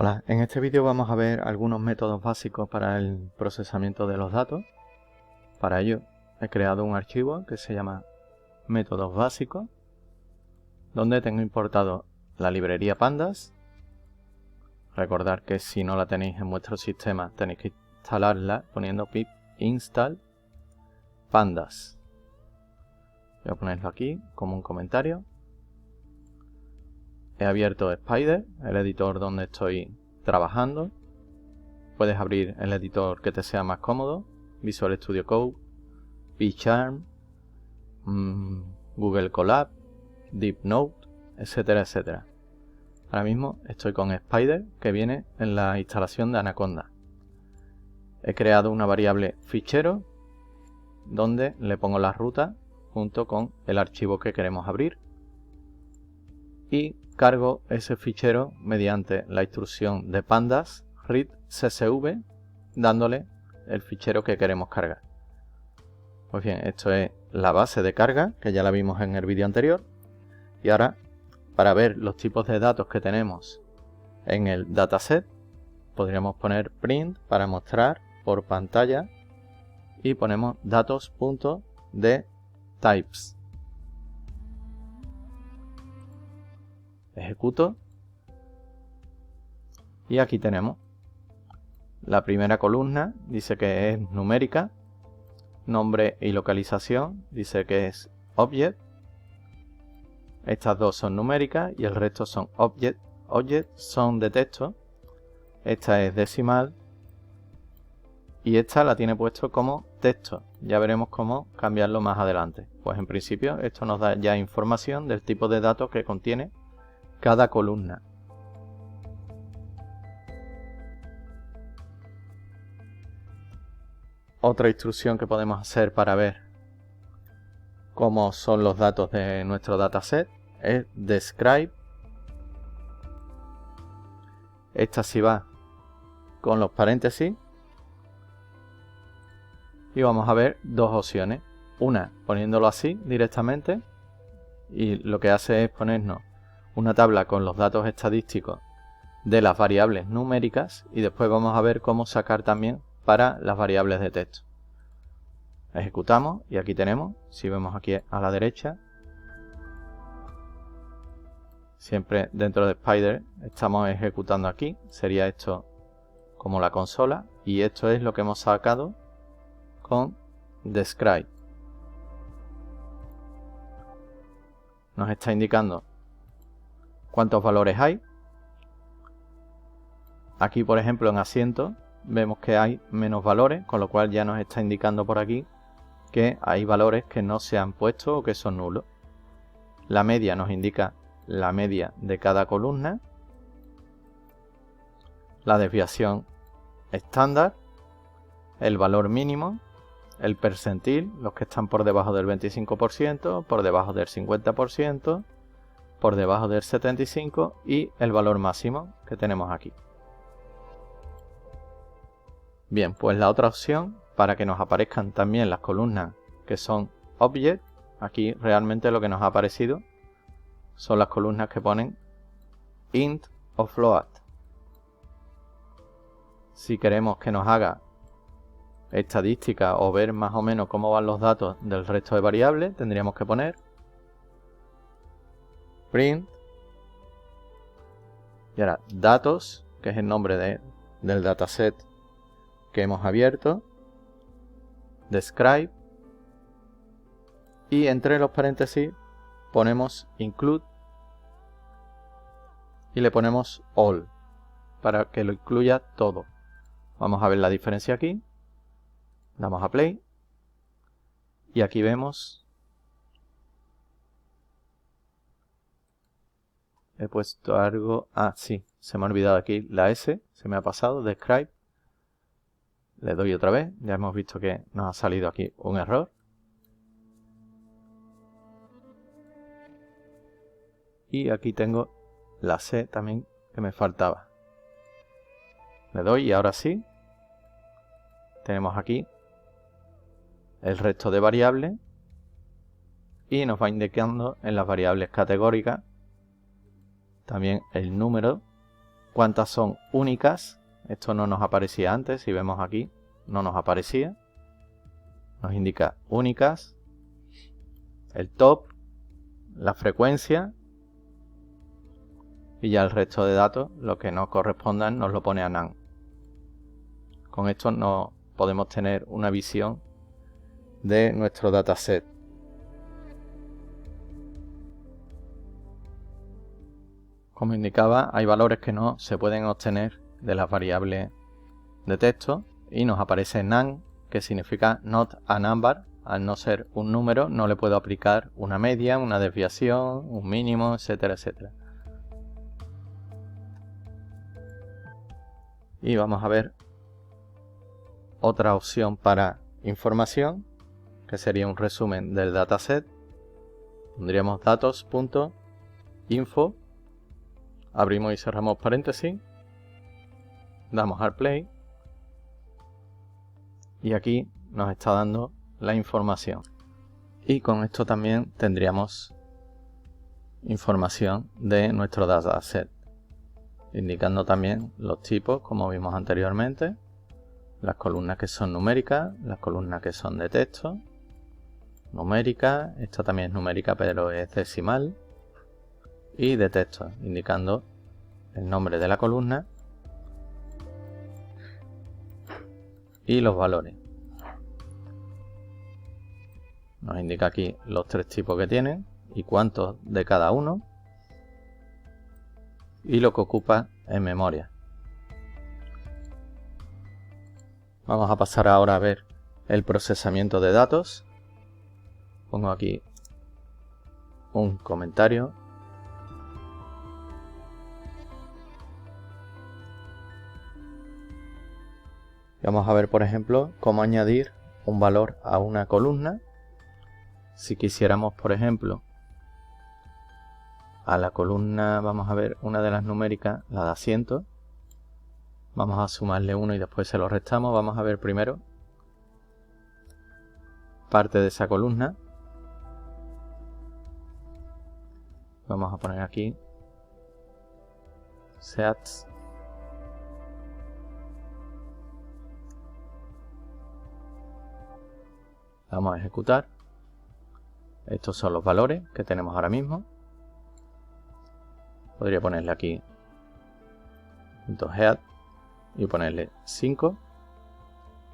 Hola, en este vídeo vamos a ver algunos métodos básicos para el procesamiento de los datos. Para ello he creado un archivo que se llama métodos básicos, donde tengo importado la librería Pandas. Recordad que si no la tenéis en vuestro sistema tenéis que instalarla poniendo pip install pandas. Voy a ponerlo aquí como un comentario. He abierto Spider, el editor donde estoy trabajando. Puedes abrir el editor que te sea más cómodo, Visual Studio Code, PyCharm, Google Colab, DeepNote, etcétera, etcétera. Ahora mismo estoy con Spider, que viene en la instalación de Anaconda. He creado una variable fichero, donde le pongo la ruta junto con el archivo que queremos abrir. Y cargo ese fichero mediante la instrucción de pandas read csv, dándole el fichero que queremos cargar. Pues bien, esto es la base de carga, que ya la vimos en el vídeo anterior. Y ahora, para ver los tipos de datos que tenemos en el dataset, podríamos poner print para mostrar por pantalla y ponemos datos.dtypes. Ejecuto y aquí tenemos la primera columna, dice que es numérica, nombre y localización, dice que es object. Estas dos son numéricas y el resto son object. Object son de texto, esta es decimal y esta la tiene puesto como texto. Ya veremos cómo cambiarlo más adelante. Pues en principio esto nos da ya información del tipo de datos que contiene cada columna. Otra instrucción que podemos hacer para ver cómo son los datos de nuestro dataset es describe. Esta sí va con los paréntesis y vamos a ver dos opciones. Una poniéndolo así directamente y lo que hace es ponernos una tabla con los datos estadísticos de las variables numéricas y después vamos a ver cómo sacar también para las variables de texto. Ejecutamos y aquí tenemos, si vemos aquí a la derecha, siempre dentro de Spider estamos ejecutando aquí, sería esto como la consola y esto es lo que hemos sacado con describe. Nos está indicando cuántos valores hay. Aquí, por ejemplo, en asiento vemos que hay menos valores, con lo cual ya nos está indicando por aquí que hay valores que no se han puesto o que son nulos. La media nos indica la media de cada columna. La desviación estándar, el valor mínimo, el percentil, los que están por debajo del 25%, por debajo del 50%, por debajo del 75% y el valor máximo que tenemos aquí. Bien, pues la otra opción, para que nos aparezcan también las columnas que son object, aquí realmente lo que nos ha aparecido son las columnas que ponen int o float. Si queremos que nos haga estadística o ver más o menos cómo van los datos del resto de variables, tendríamos que poner print y ahora datos, que es el nombre del dataset que hemos abierto, describe y entre los paréntesis ponemos include y le ponemos all para que lo incluya todo. Vamos a ver la diferencia aquí. Damos a play y aquí vemos, he puesto algo, sí, se me ha olvidado aquí la S, se me ha pasado, describe. Le doy otra vez, ya hemos visto que nos ha salido aquí un error. Y aquí tengo la C también que me faltaba. Le doy y ahora sí. Tenemos aquí el resto de variables y nos va indicando en las variables categóricas también el número cuántas son únicas. Esto no nos aparecía antes, si vemos aquí, no nos aparecía. Nos indica únicas, el top, la frecuencia y ya el resto de datos, lo que no correspondan, nos lo pone a none. Con esto no podemos tener una visión de nuestro dataset. Como indicaba, hay valores que no se pueden obtener de las variables de texto y nos aparece none, que significa not a number. Al no ser un número, no le puedo aplicar una media, una desviación, un mínimo, etcétera, etcétera. Y vamos a ver otra opción para información, que sería un resumen del dataset. Pondríamos datos.info, abrimos y cerramos paréntesis, damos al play y aquí nos está dando la información. Y con esto también tendríamos información de nuestro dataset, indicando también los tipos, como vimos anteriormente, las columnas que son numéricas, las columnas que son de texto, numérica, esta también es numérica pero es decimal, y de texto, indicando el nombre de la columna y los valores. Nos indica aquí los tres tipos que tienen y cuántos de cada uno y lo que ocupa en memoria. Vamos a pasar ahora a ver el procesamiento de datos. Pongo aquí un comentario. Vamos a ver, por ejemplo, cómo añadir un valor a una columna. Si quisiéramos, por ejemplo, a la columna, vamos a ver una de las numéricas, la de asiento. Vamos a sumarle 1 y después se lo restamos. Vamos a ver primero parte de esa columna. Vamos a poner aquí seats. Vamos a ejecutar. Estos son los valores que tenemos ahora mismo. Podría ponerle aquí .head y ponerle 5.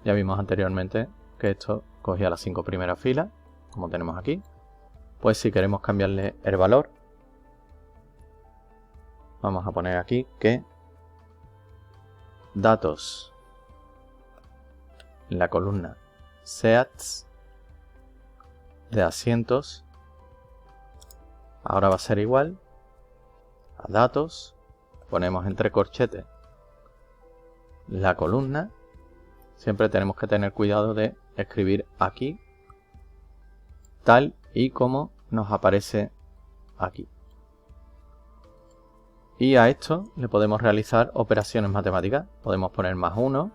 Ya vimos anteriormente que esto cogía las 5 primeras filas, como tenemos aquí. Pues si queremos cambiarle el valor, vamos a poner aquí que datos en la columna seats de asientos ahora va a ser igual a datos, ponemos entre corchetes la columna. Siempre tenemos que tener cuidado de escribir aquí tal y como nos aparece aquí. Y a esto le podemos realizar operaciones matemáticas. Podemos poner más 1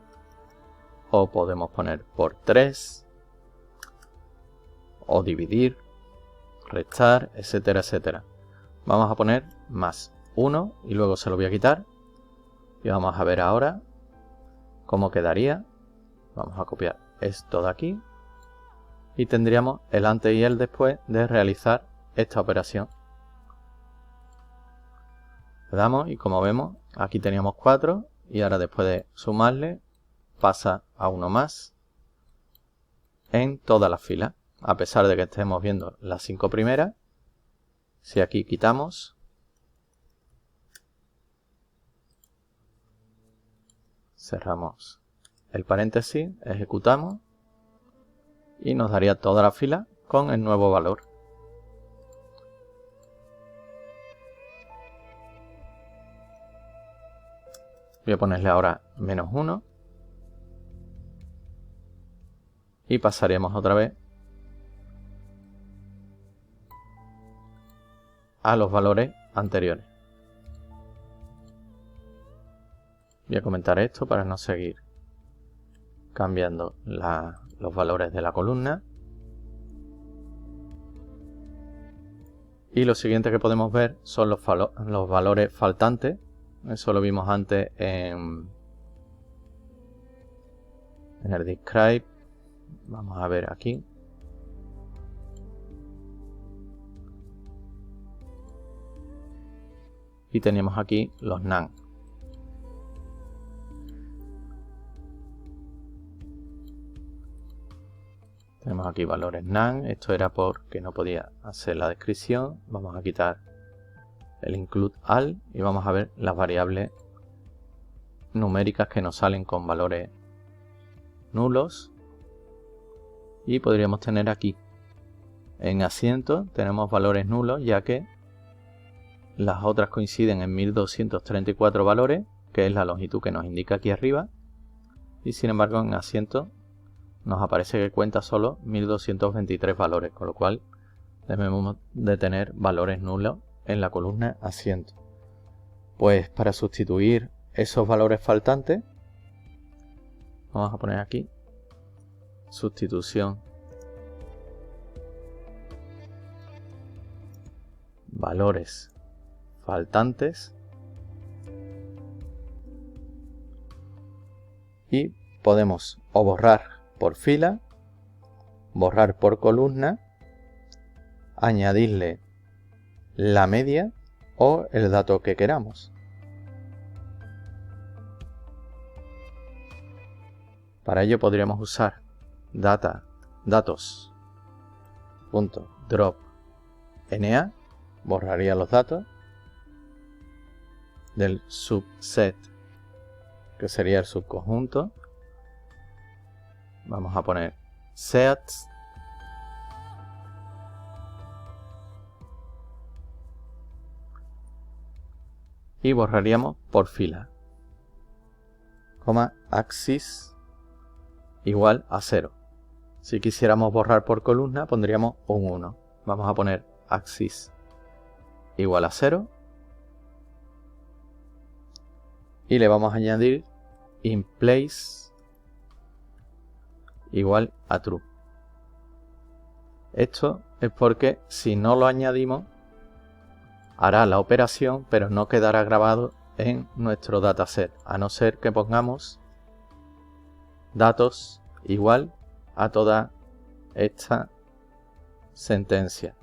o podemos poner por 3 o dividir, restar, etcétera, etcétera. Vamos a poner más 1 y luego se lo voy a quitar y vamos a ver ahora cómo quedaría. Vamos a copiar esto de aquí y tendríamos el antes y el después de realizar esta operación. Le damos y como vemos aquí teníamos 4 y ahora después de sumarle pasa a 1 más en todas las filas. A pesar de que estemos viendo las 5 primeras, si aquí quitamos, cerramos el paréntesis, ejecutamos y nos daría toda la fila con el nuevo valor. Voy a ponerle ahora menos 1 y pasaremos otra vez a los valores anteriores. Voy a comentar esto para no seguir cambiando los valores de la columna. Y lo siguiente que podemos ver son los valores faltantes Eso lo vimos antes en el describe. Vamos a ver aquí. Y tenemos aquí los none. Tenemos aquí valores none. Esto era porque no podía hacer la descripción. Vamos a quitar el include all y vamos a ver las variables numéricas que nos salen con valores nulos. Y podríamos tener aquí en asiento tenemos valores nulos, ya que las otras coinciden en 1234 valores, que es la longitud que nos indica aquí arriba, y sin embargo en asiento nos aparece que cuenta solo 1223 valores, con lo cual debemos de tener valores nulos en la columna asiento. Pues para sustituir esos valores faltantes, vamos a poner aquí sustitución valores faltantes y podemos o borrar por fila, borrar por columna, añadirle la media o el dato que queramos. Para ello podríamos usar datos.drop na, borraría los datos del subset, que sería el subconjunto. Vamos a poner sets y borraríamos por fila, axis igual a 0. Si quisiéramos borrar por columna pondríamos un 1. Vamos a poner axis igual a 0 y le vamos a añadir inPlace igual a true. Esto es porque si no lo añadimos hará la operación, pero no quedará grabado en nuestro dataset, a no ser que pongamos datos igual a toda esta sentencia.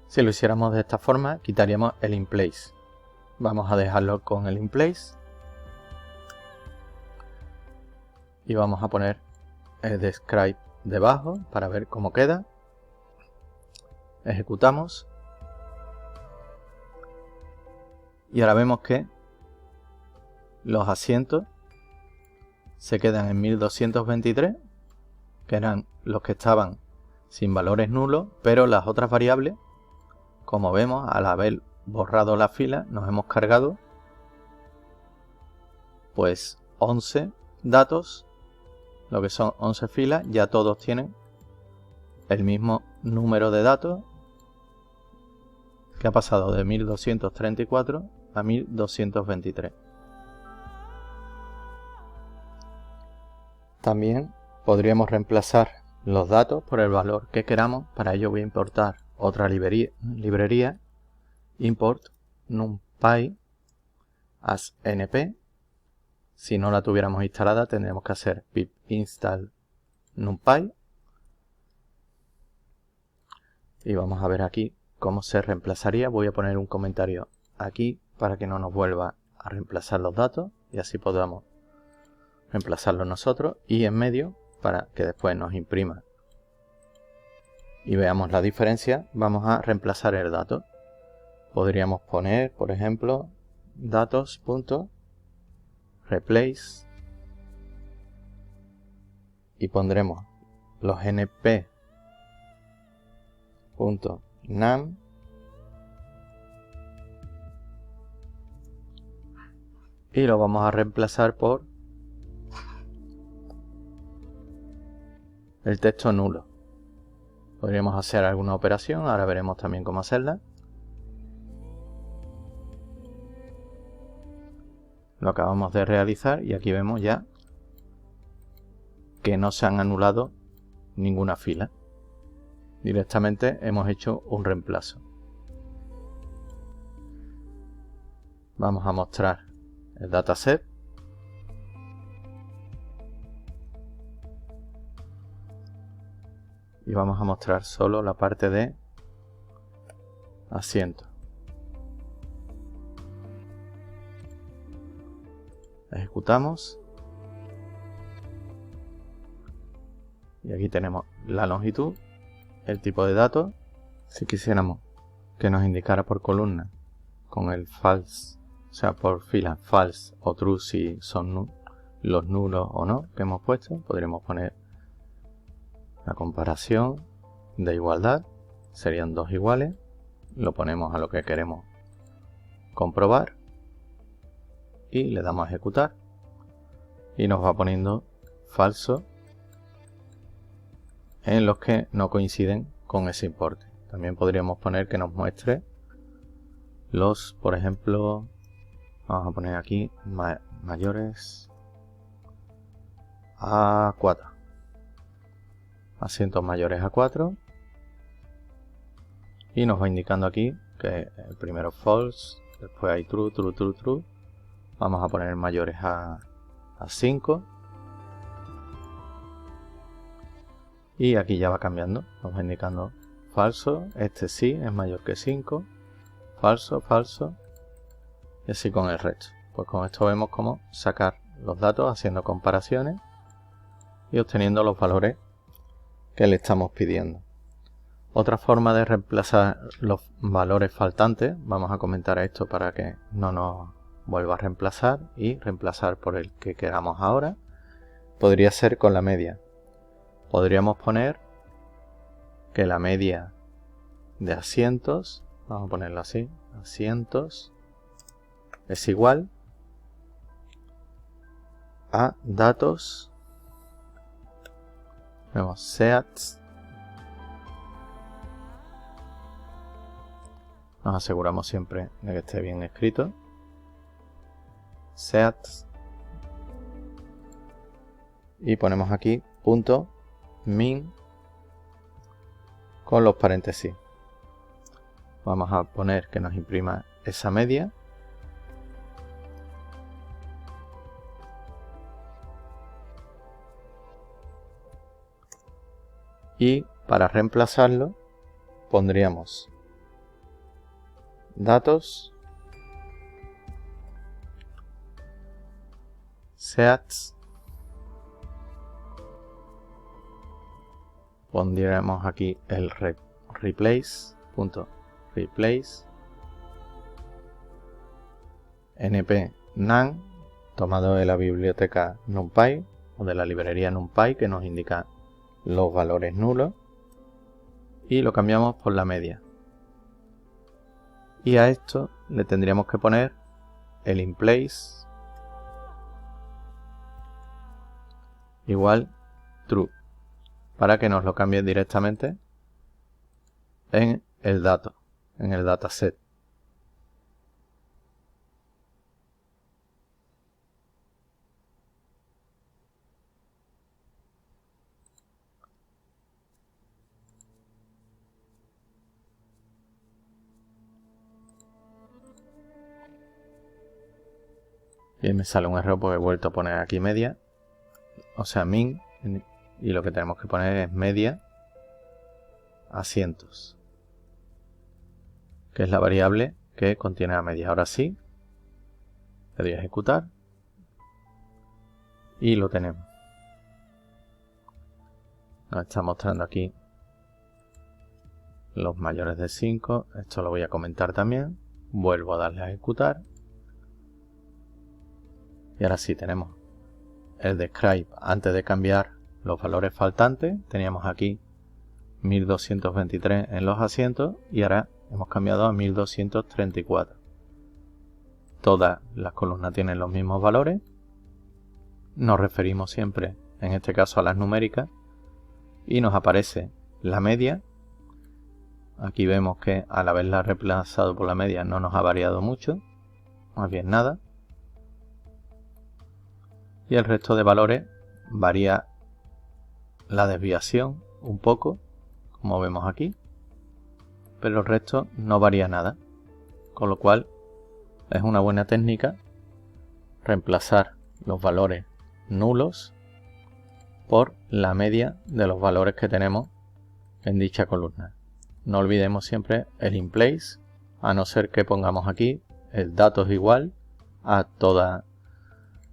Si lo hiciéramos de esta forma, quitaríamos el inPlace. Vamos a dejarlo con el inPlace y vamos a poner el describe debajo para ver cómo queda. Ejecutamos y ahora vemos que los asientos se quedan en 1223, que eran los que estaban sin valores nulos, pero las otras variables, como vemos, al haber borrado la fila, nos hemos cargado pues 11 datos, lo que son 11 filas, ya todos tienen el mismo número de datos, que ha pasado de 1234 a 1223. También podríamos reemplazar los datos por el valor que queramos. Para ello voy a importar otra librería, import numpy as np. Si no la tuviéramos instalada tendríamos que hacer pip install numpy. Y vamos a ver aquí cómo se reemplazaría. Voy a poner un comentario aquí para que no nos vuelva a reemplazar los datos y así podamos reemplazarlos nosotros, y en medio para que después nos imprima y veamos la diferencia vamos a reemplazar el dato. Podríamos poner, por ejemplo, datos.replace y pondremos los np.num y lo vamos a reemplazar por el texto nulo. Podríamos hacer alguna operación, ahora veremos también cómo hacerla. Lo acabamos de realizar y aquí vemos ya que no se han anulado ninguna fila. Directamente hemos hecho un reemplazo. Vamos a mostrar el dataset. Y vamos a mostrar solo la parte de asiento. Ejecutamos. Y aquí tenemos la longitud, el tipo de datos. Si quisiéramos que nos indicara por columna con el false, o sea, por fila false o true si son los nulos o no que hemos puesto, podríamos poner la comparación de igualdad, serían dos iguales, lo ponemos a lo que queremos comprobar y le damos a ejecutar y nos va poniendo falso en los que no coinciden con ese importe. También podríamos poner que nos muestre los, por ejemplo, vamos a poner aquí mayores a 4. Asientos mayores a 4. Y nos va indicando aquí que el primero false, después hay true, true, true, true. Vamos a poner mayores a 5. Y aquí ya va cambiando, nos va indicando falso, este sí es mayor que 5, falso, falso, y así con el resto. Pues con esto vemos cómo sacar los datos haciendo comparaciones y obteniendo los valores que le estamos pidiendo. Otra forma de reemplazar los valores faltantes, vamos a comentar esto para que no nos vuelva a reemplazar y reemplazar por el que queramos ahora, podría ser con la media. Podríamos poner que la media de asientos, vamos a ponerlo así, asientos, es igual a datos, vemos seats, nos aseguramos siempre de que esté bien escrito, seats, y ponemos aquí punto min con los paréntesis. Vamos a poner que nos imprima esa media. Y para reemplazarlo pondríamos datos seats, pondríamos aquí el replace np nan tomado de la biblioteca NumPy o de la librería NumPy que nos indica los valores nulos y lo cambiamos por la media. Y a esto le tendríamos que poner el inplace igual true para que nos lo cambie directamente en el dato, en el dataset. Y me sale un error porque he vuelto a poner aquí media, o sea min, y lo que tenemos que poner es media asientos, que es la variable que contiene la media. Ahora sí, le doy a ejecutar y lo tenemos. Nos está mostrando aquí los mayores de 5, esto lo voy a comentar también. Vuelvo a darle a ejecutar. Y ahora sí tenemos el describe. Antes de cambiar los valores faltantes, teníamos aquí 1223 en los asientos y ahora hemos cambiado a 1234. Todas las columnas tienen los mismos valores. Nos referimos siempre, en este caso, a las numéricas y nos aparece la media. Aquí vemos que al haberla reemplazado por la media no nos ha variado mucho, más bien nada. Y el resto de valores varía la desviación un poco, como vemos aquí, pero el resto no varía nada, con lo cual es una buena técnica reemplazar los valores nulos por la media de los valores que tenemos en dicha columna. No olvidemos siempre el inplace, a no ser que pongamos aquí el dato es igual a toda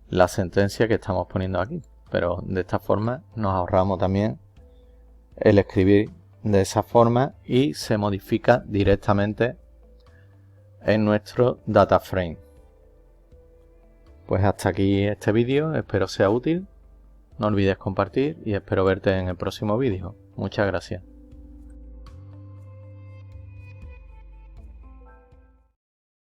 la sentencia que estamos poniendo aquí. Pero de esta forma nos ahorramos también el escribir de esa forma y se modifica directamente en nuestro data frame. Pues hasta aquí este vídeo, espero sea útil. No olvides compartir y espero verte en el próximo vídeo. Muchas gracias.